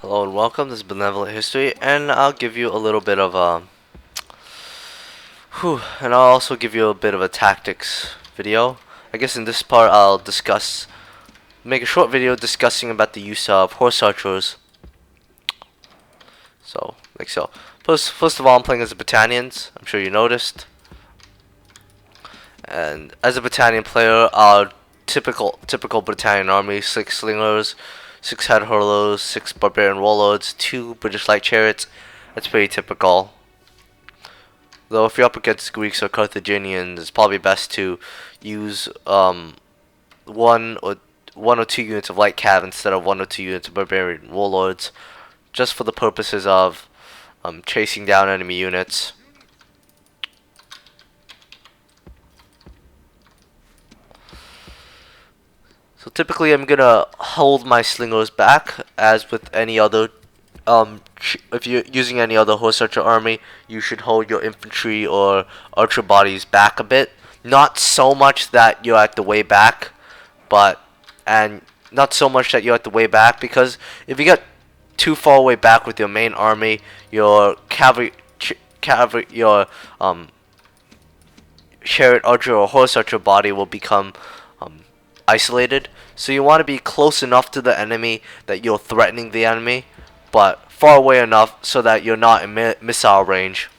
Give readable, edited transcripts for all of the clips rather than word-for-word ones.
Hello and welcome. This is Benevolent History, and I'll give you a little bit of and I'll also give you a bit of a tactics video. I guess in this part I'll make a short video discussing about the use of horse archers. So. First of all, I'm playing as the Britannians. I'm sure you noticed. And as a Britannian player, our typical Britannian army: 6 slingers, 6 head hurlers, 6 barbarian warlords, 2 British light chariots. That's pretty typical. Though if you're up against Greeks or Carthaginians, it's probably best to use one or two units of light cav instead of 1 or 2 units of barbarian warlords, just for the purposes of chasing down enemy units. So typically I'm gonna hold my slingers back, as with any other if you're using any other horse archer army, you should hold your infantry or archer bodies back a bit. Not so much that you're at the way back, and not so much that you're at the way back, because if you get too far away back with your main army, your your chariot archer or horse archer body will become isolated. So you want to be close enough to the enemy that you're threatening the enemy, but far away enough so that you're not in missile range.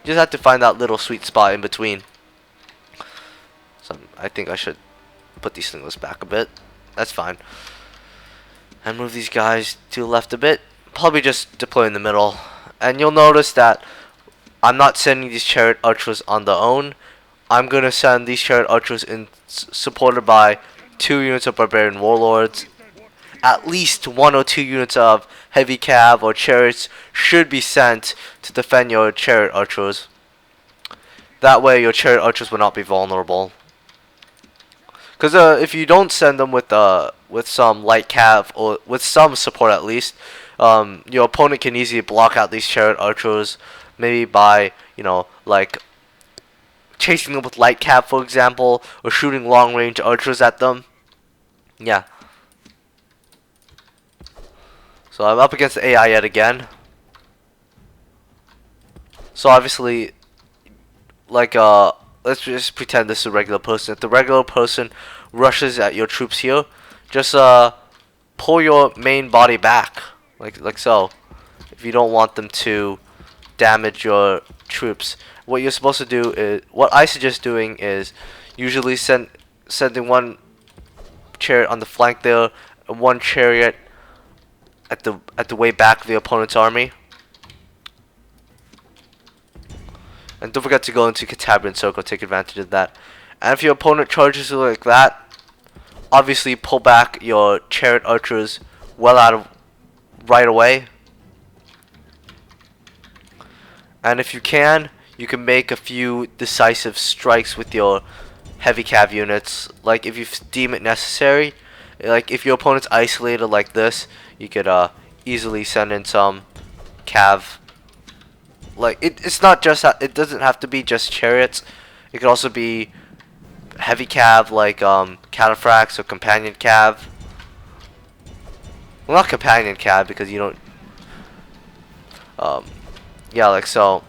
You just have to find that little sweet spot in between. So I think I should put these slingers back a bit. That's fine. And move these guys to the left a bit. Probably just deploy in the middle. And you'll notice that I'm not sending these chariot archers on their own. I'm going to send these chariot archers in supported by 2 units of barbarian warlords. At least 1 or 2 units of heavy cav or chariots should be sent to defend your chariot archers. That way your chariot archers will not be vulnerable. Because if you don't send them with some light cav, or with some support at least, your opponent can easily block out these chariot archers, maybe by, like chasing them with light cav, for example, or shooting long range archers at them. Yeah. So I'm up against the AI yet again. So obviously, like let's just pretend this is a regular person. If the regular person rushes at your troops here, just pull your main body back, like so. If you don't want them to damage your troops, what you're supposed to do is, what I suggest doing is, usually sending 1 chariot on the flank there, and 1 chariot at the way back of the opponent's army. And don't forget to go into Cantabrian Circle, take advantage of that. And if your opponent charges you like that, obviously pull back your chariot archers well out of right away. And if you can make a few decisive strikes with your heavy cav units. Like if you deem it necessary, like if your opponent's isolated like this, you could easily send in some cav. Like it's not just it doesn't have to be just chariots. It could also be heavy cav, like cataphracts or companion cav. Well, not companion cav, because you don't. Yeah, like so.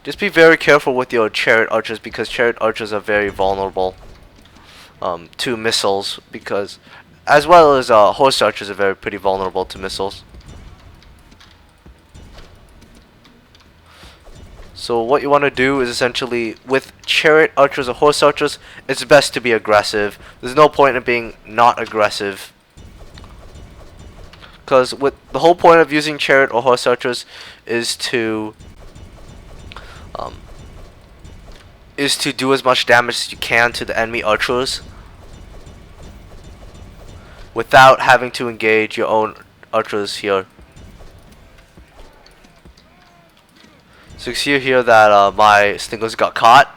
Just be very careful with your chariot archers, because chariot archers are very vulnerable to missiles, because as well as horse archers are pretty vulnerable to missiles. So what you want to do is, essentially, with chariot archers or horse archers, it's best to be aggressive. There's no point in being not aggressive, because with the whole point of using chariot or horse archers is to do as much damage as you can to the enemy archers without having to engage your own archers here. So you see here that my slingers got caught.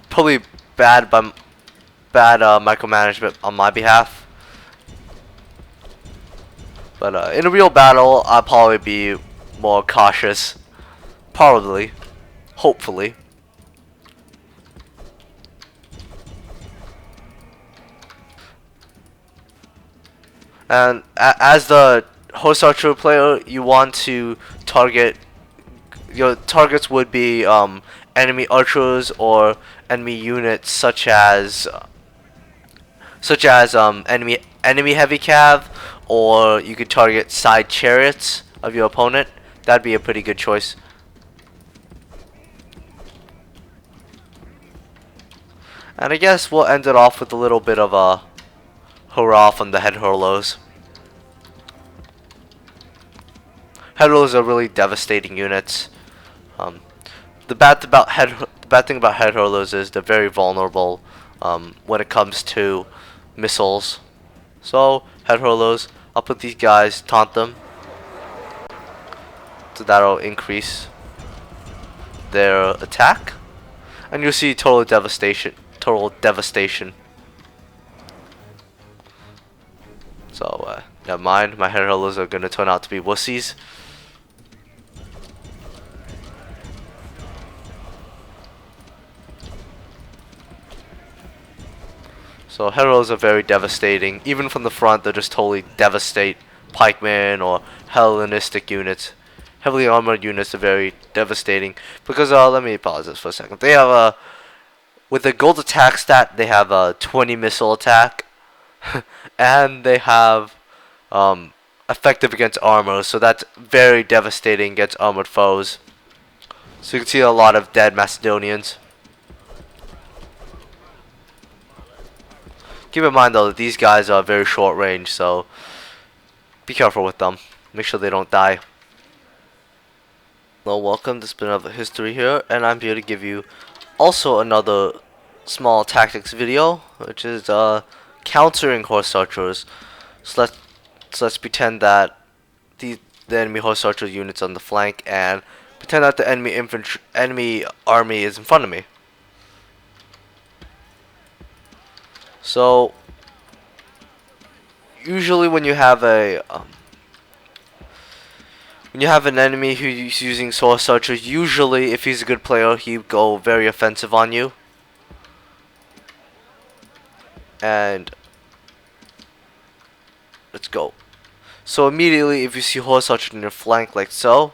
Probably bad micromanagement on my behalf. But in a real battle, I'll probably be more cautious. Probably. Hopefully. And as the horse archer player, you want to target, your targets would be enemy archers or enemy units such as enemy heavy cav, or you could target side chariots of your opponent. That'd be a pretty good choice. And I guess we'll end it off with a little bit of a hurrah from the head hurlers. Head hurlers are really devastating units. Um, the bad thing about head hurlers is they're very vulnerable when it comes to missiles. So head hurlers, I'll put these guys, taunt them, so that'll increase their attack, and you'll see total devastation. So never mind, my head hurlers are gonna turn out to be wussies. So head hurlers are very devastating. Even from the front, they're just totally devastate pikemen or Hellenistic units. Heavily armored units are very devastating because let me pause this for a second. They have with the gold attack stat, they have a 20 missile attack, and they have effective against armor. So that's very devastating against armored foes. So you can see a lot of dead Macedonians. Keep in mind though that these guys are very short range, so be careful with them. Make sure they don't die. Well, welcome to Spin of History here, and I'm here to give you also another small tactics video, which is countering horse archers. So let's pretend that the enemy horse archer units on the flank, and pretend that the enemy army is in front of me. So usually when you have an enemy who's using horse archers, usually if he's a good player, he'd go very offensive on you. And let's go. So immediately, if you see horse archers in your flank like so,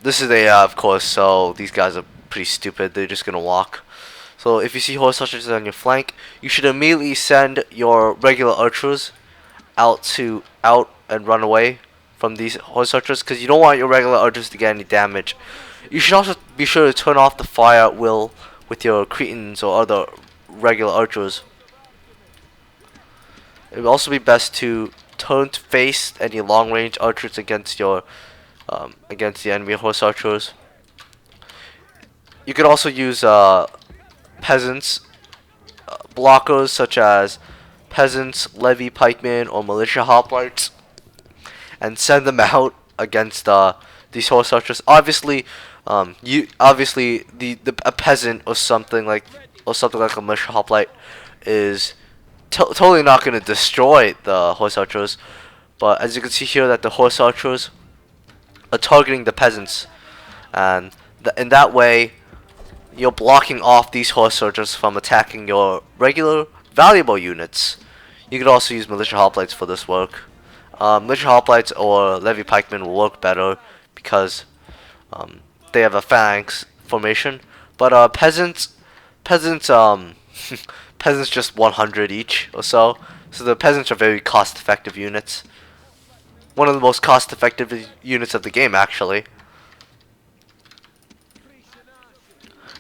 this is a of course. So these guys are pretty stupid. They're just gonna walk. So if you see horse archers on your flank, you should immediately send your regular archers out and run away from these horse archers, because you don't want your regular archers to get any damage. You should also be sure to turn off the fire at will with your cretins or other regular archers. It would also be best to turn to face any long range archers against your against the enemy horse archers. You could also use peasants blockers, such as peasants, levy pikemen, or militia hoplites, and send them out against these horse archers. Obviously, a peasant or something like a militia hoplite is totally not going to destroy the horse archers. But as you can see here, that the horse archers are targeting the peasants, and in that way, you're blocking off these horse archers from attacking your regular valuable units. You could also use militia hoplites for this work. Militia hoplites or levy pikemen will work better because they have a phalanx formation. But peasants peasants just 100 each or so. So the peasants are very cost-effective units. One of the most cost-effective units of the game, actually.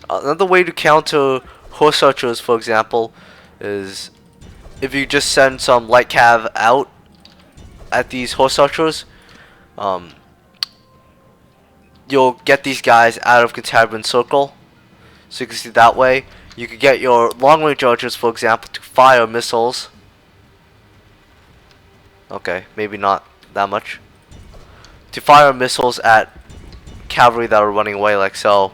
Another way to counter horse archers, for example, is if you just send some light cav out at these horse archers, you'll get these guys out of Cantabrian circle. So you can see that way. You could get your long range archers, for example, to fire missiles. Okay, maybe not that much. To fire missiles at cavalry that are running away, like so.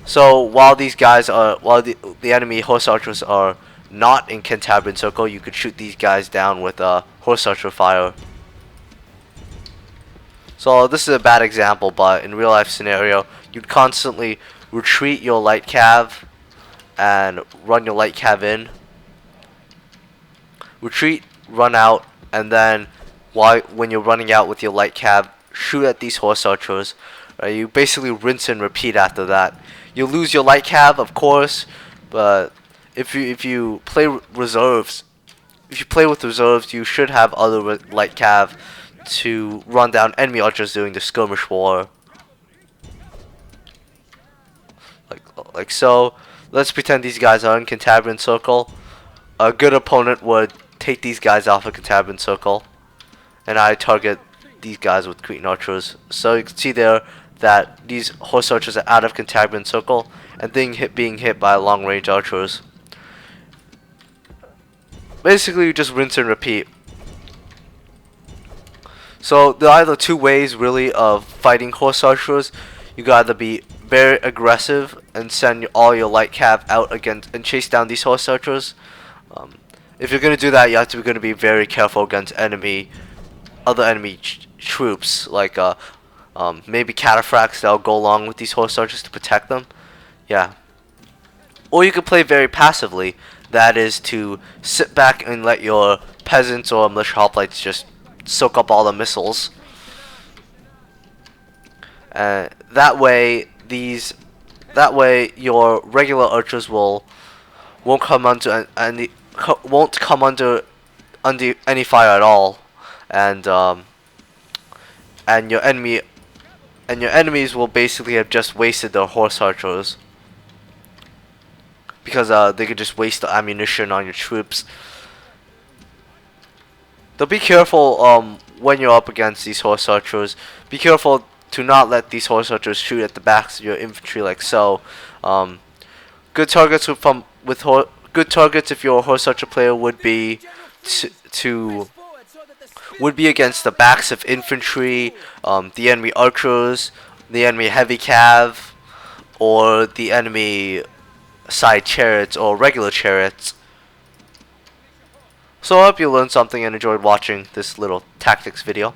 So while these guys are, while the enemy horse archers are not in Cantabrian circle, you could shoot these guys down with horse archer fire. So this is a bad example, but in real life scenario, you'd constantly retreat your light cav and run your light cav in. Retreat, run out, and then when you're running out with your light cav, shoot at these horse archers. You basically rinse and repeat after that. You'll lose your light cav, of course, but if you play reserves, if you play with reserves, you should have other light cav to run down enemy archers during the skirmish war. Like so. Let's pretend these guys are in Cantabrian Circle. A good opponent would take these guys off a Cantabrian Circle, and I target these guys with Cretan archers. So you can see there that these horse archers are out of Cantabrian Circle and being hit by long range archers. Basically, you just rinse and repeat. So there are either two ways really of fighting horse archers. You gotta be very aggressive and send all your light cav out against and chase down these horse archers. If you're gonna do that, you have to be very careful against other enemy troops, like maybe cataphracts that'll go along with these horse archers to protect them. Yeah. Or you can play very passively. That is to sit back and let your peasants or militia hoplites just soak up all the missiles. That way your regular archers won't come under any fire at all, and your enemies will basically have just wasted their horse archers, because they could just waste the ammunition on your troops. So be careful when you're up against these horse archers. Be careful to not let these horse archers shoot at the backs of your infantry like so. Good targets good targets if you're a horse archer player would be against the backs of infantry, the enemy archers, the enemy heavy cav, or the enemy side chariots or regular chariots. So I hope you learned something and enjoyed watching this little tactics video.